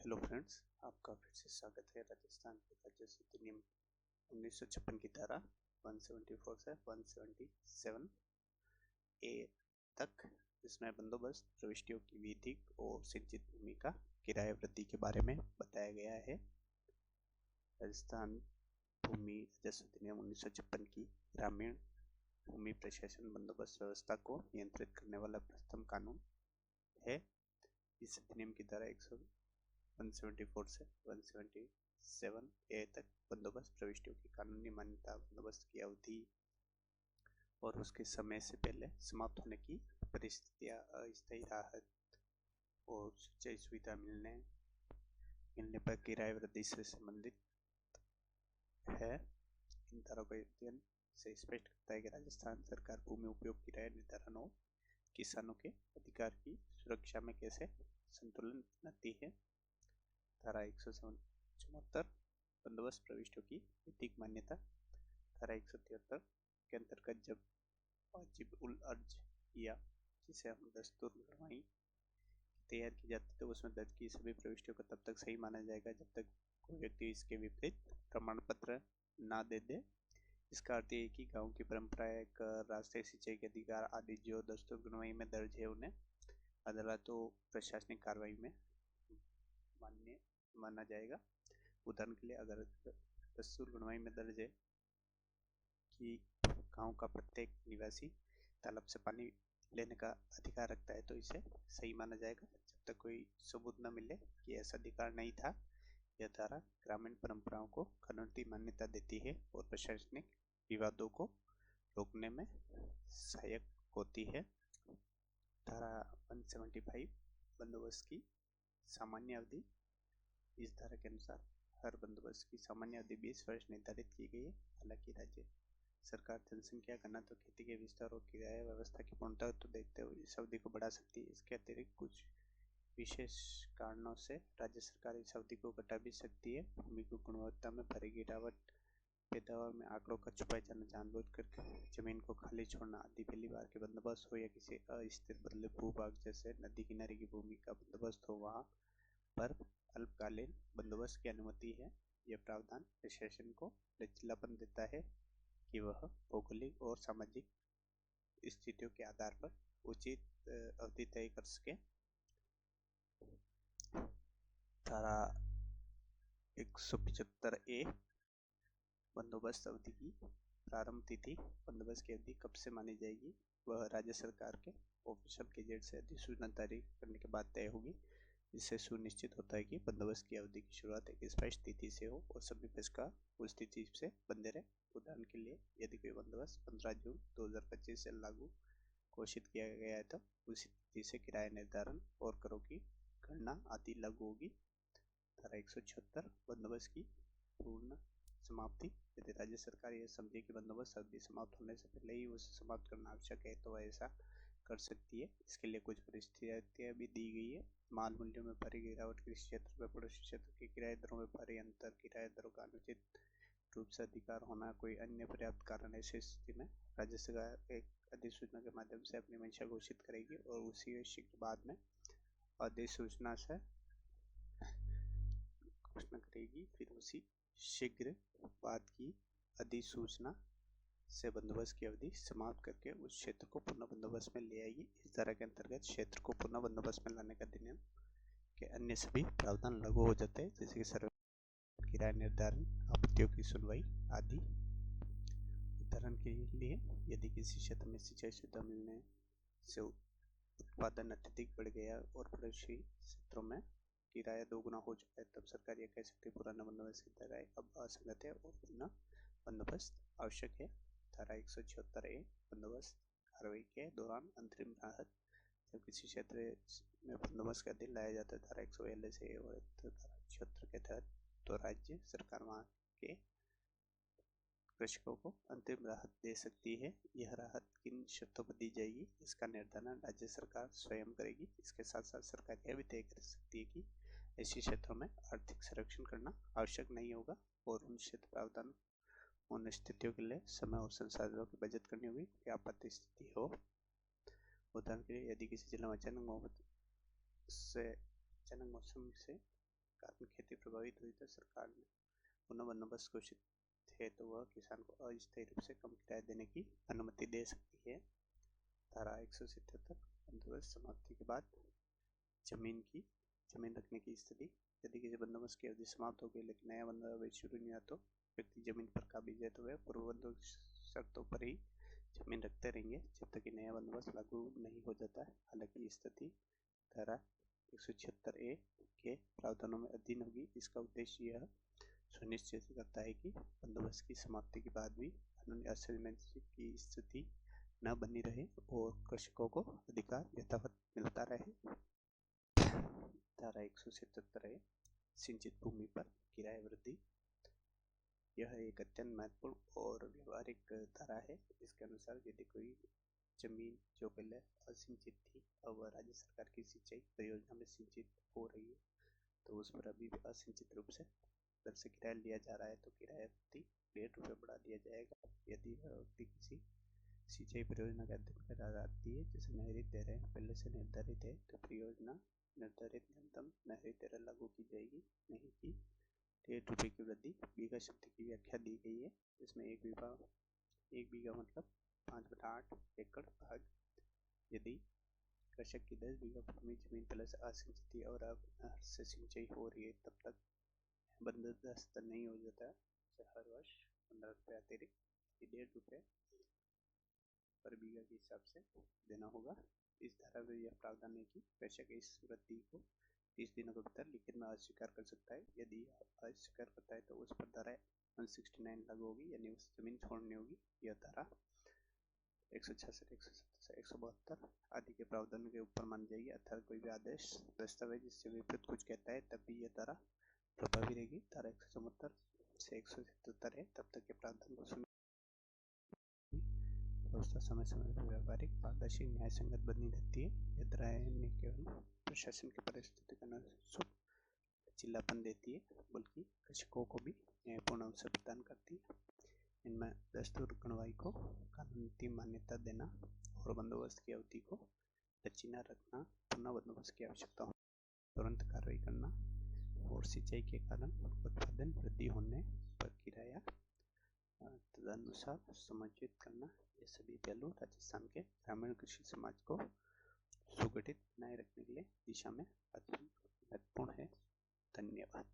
Hello friends, आपका फिर से स्वागत है। राजस्थान के राज्य अधिनियम 1956 की धारा 174 से 177 ए तक, जिसमें बंदोबस्त प्रविष्टियों की विधिक और सिंचित भूमि का किराया वृद्धि के बारे में बताया गया है। राजस्थान भूमि राजस्व अधिनियम 1956 की ग्रामीण भूमि प्रशासन बंदोबस्त व्यवस्था को नियंत्रित करने वाला प्रथम कानून है। इस अधिनियम की धारा 174 से 177 ए तक बंदोबस्त प्रविष्टियों की कानूनी मान्यता, बंदोबस्त की अवधि और उसके समय से पहले समाप्त होने की परिस्थितियां, अस्थायी राहत और सिंचाई सुविधा मिलने पर किराए वृद्धि से संबंधित है। इन धाराओं का अध्ययन से स्पष्ट करता है कि राजस्थान सरकार भूमि उपयोग किराया निर्धारण और किसानों के अधिकार की सुरक्षा में कैसे संतुलन बनाती है। धारा 174 बंदोबस्त प्रविष्टियों की विधिक मान्यता। धारा 173 के अंतर्गत जब वाजिब उल अर्ज या जिसे हम दस्तूर गणवाई तैयार की जाती है तो उसमें दर्ज की सभी प्रविष्टियों को तब तक सही माना जाएगा जब तक कोई व्यक्ति इसके विपरीत प्रमाण पत्र ना दे दे। इसका अर्थ है कि गांव की परंपराएं, कर, राष्ट्रीय सिंचाई के अधिकार आदि जो दस्तूर गणवाई में दर्ज है उन्हें अदालतों प्रशासनिक कार्रवाई में मान्य माना जाएगा। उदाहरण के लिए, अगर दस्तूर गणवाई में दर्ज है कि गांव का प्रत्येक निवासी तालाब से पानी लेने का अधिकार रखता है तो इसे सही माना जाएगा जब तक कोई सबूत न मिले कि ऐसा अधिकार नहीं था। यह धारा ग्रामीण परंपराओं को कानूनी मान्यता देती है और प्रशासनिक विवादों को रोकने में सहायक होती है। धारा 175 बंदोबस्त की सामान्य अवधि। इस धारा के अनुसार हर बंदोबस्त की सामान्य अवधि 20 वर्ष निर्धारित की गई है। हालांकि राज्य सरकार जनसंख्या, घनत्व, खेती के विस्तार और किराया व्यवस्था की पूर्णता को देखते हुए इस अवधि को बढ़ा सकती है। इसके अतिरिक्त कुछ विशेष कारणों से राज्य सरकार इस अवधि को घटा भी सकती है। भूमि की गुणवत्ता में भारी गिरावट, पैदावार में आंकड़ों का छुपाए जाना, जानबूझकर जमीन को खाली छोड़ना आदि पहली बार के बंदोबस्त हो या किसी अस्थिर बदले भूभाग जैसे नदी किनारे की भूमि का बंदोबस्त हो, वहाँ पर अल्पकालीन बंदोबस्त की अनुमति है। यह प्रावधान प्रशासन को लचीलापन देता है कि वह भौगोलिक और सामाजिक स्थितियों के आधार पर उचित अवधि तय कर सके। धारा 175 ए बंदोबस्त अवधि की प्रारंभ तिथि। बंदोबस्त की अवधि कब से मानी जाएगी वह राज्य सरकार के ऑफिशियल गजेट से अधिसूचना जारी करने के बाद तय होगी। इससे सुनिश्चित होता है कि बंदोबस्त की अवधि की शुरुआत एक स्पष्ट तिथि से हो और सभी पक्षकार उस तिथि से बंधे रहे। उदाहरण के लिए, यदि कोई बंदोबस्त 15 जून 2025 से लागू घोषित किया गया है तो उसी तिथि से किराया निर्धारण और करों की गणना आदि लागू होगी। धारा 176 बंदोबस्त की पूर्ण समाप्ति। यदि राज्य सरकार यह समझे कि बंदोबस्त अवधि समाप्त होने से पहले ही उसे समाप्त करना आवश्यक है तो वह ऐसा कर सकती है। इसके लिए कुछ परिस्थितियां भी दी गई है। माल मूल्यों में भारी गिरावट, कृषि क्षेत्र में पड़ोसी क्षेत्र के किराए दरों में भारी अंतर, किराए दरों का अनुचित रूप से अधिकार होना, कोई अन्य पर्याप्त कारण। ऐसी स्थिति में राज्य सरकार एक अधिसूचना के माध्यम से अपनी मंशा घोषित करेगी और उसी शीघ्र बाद में अधिसूचना से घोषणा करेगी। फिर उसी शीघ्र बाद की अधिसूचना से बंदोबस्त की अवधि समाप्त करके उस क्षेत्र को पुनः बंदोबस्त में ले आएगी। इस धारा के अंतर्गत क्षेत्र को पुनः बंदोबस्त में लाने का अधिनियम के अन्य सभी प्रावधान लागू हो जाते हैं, जैसे कि सर्वे, किराया निर्धारण, आपत्तियों की सुनवाई आदि। उदाहरण के लिए, यदि किसी क्षेत्र में सिंचाई सुविधा मिलने से उत्पादन अत्यधिक बढ़ गया और पड़ोसी क्षेत्रों में किराया दोगुना हो चुका है, तब सरकार यह कह सकती है पुराना बंदोबस्त की धाराएं अब असंगत है और पुनः बंदोबस्त आवश्यक है। धारा 176 ए बंदोबस्त कार्रवाई के दौरान अंतरिम राहत। जब किसी क्षेत्र में बंदोबस्त का अधीन लाया जाता है धारा 142 ए और धारा 76 के तहत, तो राज्य सरकार वहाँ के कृषकों को अंतरिम राहत दे सकती है। यह राहत किन शर्तों पर दी जाएगी इसका निर्धारण राज्य सरकार स्वयं करेगी। इसके साथ साथ सरकार यह भी तय कर सकती है कि ऐसे क्षेत्रों में आर्थिक संरक्षण करना आवश्यक नहीं होगा और उन क्षेत्र प्रावधान उन स्थितियों के लिए समय और संसाधनों की बचत करनी होगी कि आपात स्थिति हो। उदाहरण के लिए, यदि किसी जिले में अचानक मौसम से कारण खेती प्रभावित हुई तो सरकार ने पुनः बंदोबस्त घोषित है तो वह किसान को अस्थायी रूप से कम किराया देने की अनुमति दे सकती है। धारा 177 बंदोबस्त समाप्ति के बाद जमीन रखने की स्थिति। यदि किसी बंदोबस्त की अवधि समाप्त हो गई लेकिन नया बंदोबस्त शुरू नहीं हुआ तो व्यक्ति जमीन पर काबिज है तो वह पूर्व बंदोबस्त शर्तों पर ही जमीन रखते रहेंगे जब तक कि नया बंदोबस्त लागू नहीं हो जाता है। हालांकि स्थिति धारा 176A के प्रावधानों में अधीन होगी। इसका उद्देश्य यह सुनिश्चित करता है कि बंदोबस्त की समाप्ति के बाद भी कानूनी असमंजस की स्थिति न बनी रहे और कृषकों को अधिकार यथावत मिलता रहे। धारा 177A सिंचित भूमि पर किराया वृद्धि। यह एक अत्यंत महत्वपूर्ण और व्यवहारिक धारा है। इसके अनुसार यदि कोई जमीन जो पहले असिंचित थी अब वह राज्य सरकार की सिंचाई परियोजना में सिंचित हो रही है तो उस पर अभी भी असिंचित रूप से दर से किराया लिया जा रहा है तो किराया प्रति ₹1.5 बढ़ा दिया जाएगा। यदि वह व्यक्ति किसी सिंचाई परियोजना का अध्ययन करा जाती है जैसे नहरी दरें पहले से निर्धारित है तो परियोजना निर्धारित न्यूनतम नहरी दरें लागू की जाएगी, नहीं कि ₹1.5 की वृद्धि। बीघा शब्द की व्याख्या दी गई है जिसमें एक बीघा मतलब 5/8 एकड़ भाग। यदि कृषक की 10 बीघा भूमि जमीन पहले से असिंचित है और अब नहर से सिंचाई हो रही है तब तक बंदोबस्त नहीं हो जाता है तो हर वर्ष ₹15 अतिरिक्त ₹1.5 पर बीघा के हिसाब से देना होगा। इस धारा में यह प्रावधान है कि कृषक इस वृद्धि को 30 दिनों के भीतर लिखित में अस्वीकार कर सकता है। यदि यह अस्वीकार करता है तो उस पर धारा 169 लागू होगी यानी उस जमीन छोड़नी होगी। यह धारा 166, 177, 172 आदि के प्रावधान के ऊपर मान जाएगी अर्थात कोई भी आदेश दस्तावेज इससे विपरीत कुछ कहता है तब भी यह धारा प्रभावी रहेगी। धारा 174 से 177 है तब तक के प्रावधान को व्यवस्था समय समय पर व्यावहारिक पारदर्शी न्याय संगत बनी रहती है। यह धाराएं न केवल प्रशासन की परिस्थिति के अनुसार लचीलापन देती है बल्कि कृषकों को भी न्यायपूर्ण अवसर प्रदान करती है। इनमें दस्तूर गणवाई को कानूनी मान्यता देना और बंदोबस्त की अवधि को लचीला रखना, पुनः बंदोबस्त की आवश्यकता हो तुरंत कार्रवाई करना और सिंचाई के कारण उत्पादन वृद्धि होने पर किराया तदनुसार समायोजित करना। ये सभी पहलू राजस्थान के ग्रामीण कृषि समाज को सुगठित बनाए रखने के लिए दिशा में महत्वपूर्ण है। धन्यवाद।